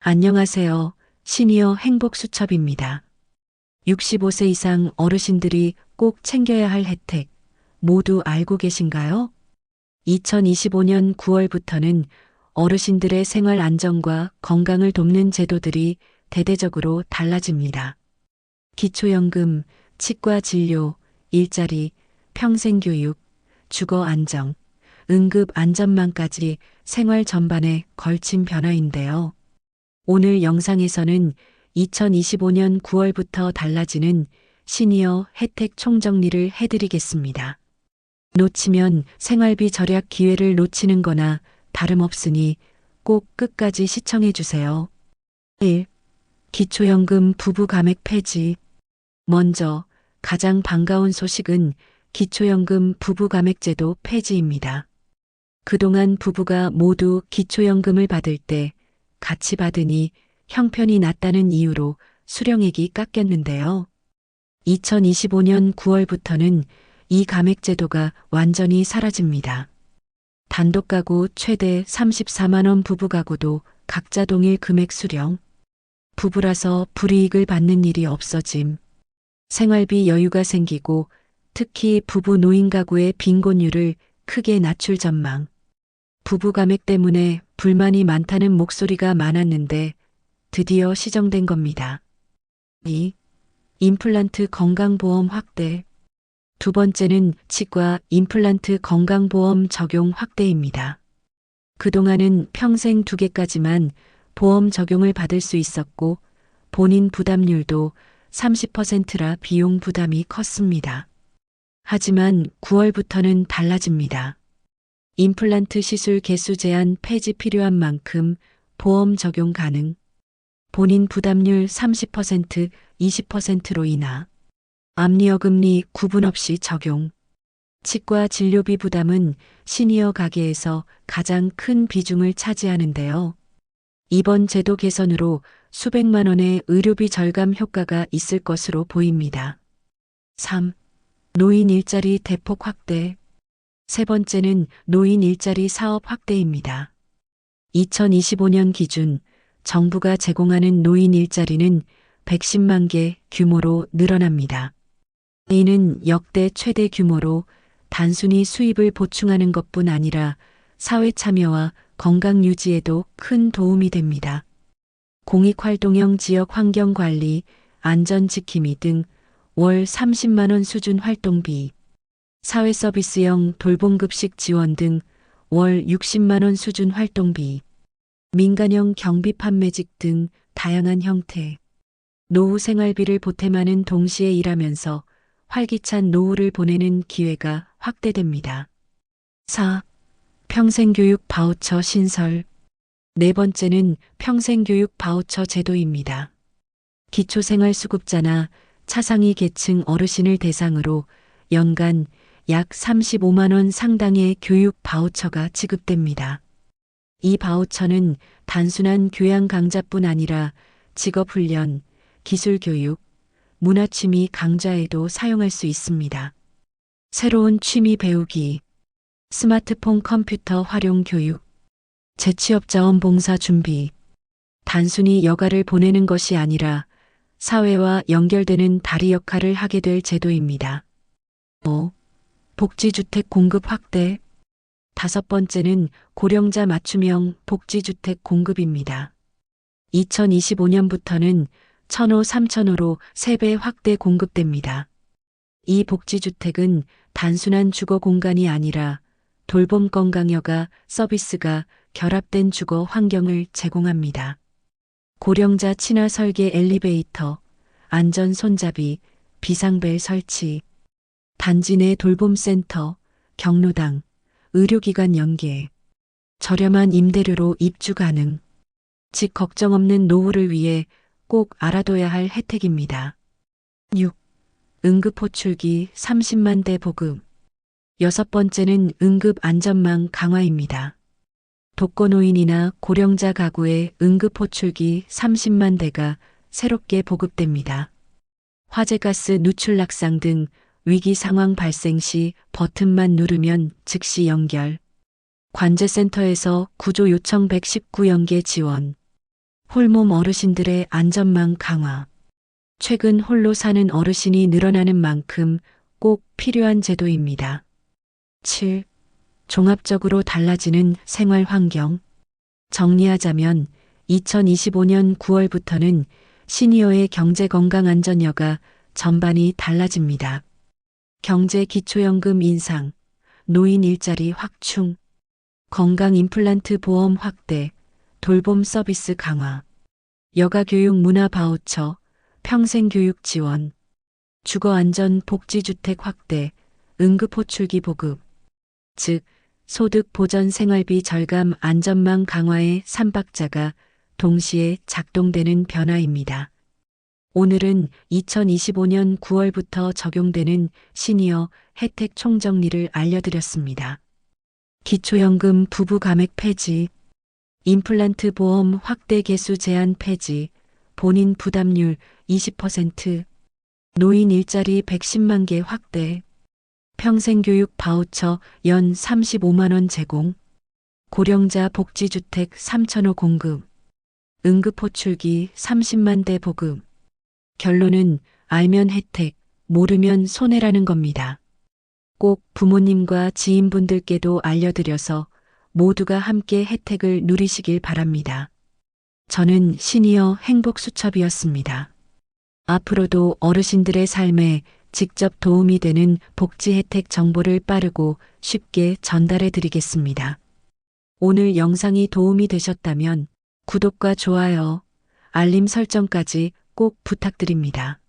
안녕하세요. 시니어 행복수첩입니다. 65세 이상 어르신들이 꼭 챙겨야 할 혜택 모두 알고 계신가요? 2025년 9월부터는 어르신들의 생활 안정과 건강을 돕는 제도들이 대대적으로 달라집니다. 기초연금, 치과 진료, 일자리, 평생교육, 주거 안정, 응급 안전망까지 생활 전반에 걸친 변화인데요. 오늘 영상에서는 2025년 9월부터 달라지는 시니어 혜택 총정리를 해드리겠습니다. 놓치면 생활비 절약 기회를 놓치는 거나 다름없으니 꼭 끝까지 시청해주세요. 1. 기초연금 부부 감액 폐지. 먼저 가장 반가운 소식은 기초연금 부부 감액제도 폐지입니다. 그동안 부부가 모두 기초연금을 받을 때 같이 받으니 형편이 낮다는 이유로 수령액이 깎였는데요. 2025년 9월부터는 이 감액제도가 완전히 사라집니다. 단독 가구 최대 34만 원 부부 가구도 각자 동일 금액 수령. 부부라서 불이익을 받는 일이 없어짐. 생활비 여유가 생기고 특히 부부 노인 가구의 빈곤율을 크게 낮출 전망. 부부 감액 때문에 불만이 많다는 목소리가 많았는데 드디어 시정된 겁니다. 2. 임플란트 건강보험 확대. 두 번째는 치과 임플란트 건강보험 적용 확대입니다. 그동안은 평생 2개까지만 보험 적용을 받을 수 있었고 본인 부담률도 30%라 비용 부담이 컸습니다. 하지만 9월부터는 달라집니다. 임플란트 시술 개수 제한 폐지 필요한 만큼 보험 적용 가능. 본인 부담률 30%, 20%로 인하. 압리허금리 구분 없이 적용. 치과 진료비 부담은 시니어 가계에서 가장 큰 비중을 차지하는데요. 이번 제도 개선으로 수백만 원의 의료비 절감 효과가 있을 것으로 보입니다. 3. 노인 일자리 대폭 확대. 세 번째는 노인 일자리 사업 확대입니다. 2025년 기준 정부가 제공하는 노인 일자리는 110만 개 규모로 늘어납니다. 이는 역대 최대 규모로 단순히 수입을 보충하는 것뿐 아니라 사회 참여와 건강 유지에도 큰 도움이 됩니다. 공익활동형 지역 환경관리, 안전지킴이 등 월 30만 원 수준 활동비, 사회서비스형 돌봄급식 지원 등 월 60만 원 수준 활동비, 민간형 경비 판매직 등 다양한 형태, 노후 생활비를 보탬하는 동시에 일하면서 활기찬 노후를 보내는 기회가 확대됩니다. 4. 평생교육 바우처 신설. 네 번째는 평생교육 바우처 제도입니다. 기초생활수급자나 차상위 계층 어르신을 대상으로 연간 약 35만 원 상당의 교육 바우처가 지급됩니다. 이 바우처는 단순한 교양 강좌뿐 아니라 직업훈련, 기술교육, 문화취미 강좌에도 사용할 수 있습니다. 새로운 취미 배우기, 스마트폰 컴퓨터 활용 교육, 재취업자원 봉사 준비, 단순히 여가를 보내는 것이 아니라 사회와 연결되는 다리 역할을 하게 될 제도입니다. 5. 복지주택 공급 확대. 다섯 번째는 고령자 맞춤형 복지주택 공급입니다. 2025년부터는 1,000호, 3,000호로 3배 확대 공급됩니다. 이 복지주택은 단순한 주거 공간이 아니라 돌봄 건강여가 서비스가 결합된 주거 환경을 제공합니다. 고령자 친화 설계 엘리베이터, 안전 손잡이, 비상벨 설치, 단지 내 돌봄센터, 경로당, 의료기관 연계, 저렴한 임대료로 입주 가능, 집 걱정 없는 노후를 위해 꼭 알아둬야 할 혜택입니다. 6. 응급호출기 30만 대 보급. 여섯 번째는 응급 안전망 강화입니다. 독거노인이나 고령자 가구에 응급호출기 30만 대가 새롭게 보급됩니다. 화재가스 누출 낙상 등 위기 상황 발생 시 버튼만 누르면 즉시 연결. 관제센터에서 구조 요청 119 연계 지원. 홀몸 어르신들의 안전망 강화. 최근 홀로 사는 어르신이 늘어나는 만큼 꼭 필요한 제도입니다. 7. 종합적으로 달라지는 생활 환경. 정리하자면 2025년 9월부터는 시니어의 경제건강안전여가 전반이 달라집니다. 경제 기초연금 인상, 노인 일자리 확충, 건강 임플란트 보험 확대, 돌봄 서비스 강화, 여가교육 문화 바우처, 평생교육 지원, 주거안전 복지주택 확대, 응급호출기 보급, 즉 소득 보전 생활비 절감 안전망 강화의 3박자가 동시에 작동되는 변화입니다. 오늘은 2025년 9월부터 적용되는 시니어 혜택 총정리를 알려드렸습니다. 기초연금 부부 감액 폐지, 임플란트 보험 확대 개수 제한 폐지, 본인 부담률 20%, 노인 일자리 110만 개 확대, 평생교육 바우처 연 35만 원 제공, 고령자 복지주택 3,000호 공급, 응급호출기 30만 대 보급. 결론은 알면 혜택, 모르면 손해라는 겁니다. 꼭 부모님과 지인분들께도 알려드려서 모두가 함께 혜택을 누리시길 바랍니다. 저는 시니어 행복수첩이었습니다. 앞으로도 어르신들의 삶에 직접 도움이 되는 복지 혜택 정보를 빠르고 쉽게 전달해 드리겠습니다. 오늘 영상이 도움이 되셨다면 구독과 좋아요, 알림 설정까지 꼭 부탁드립니다.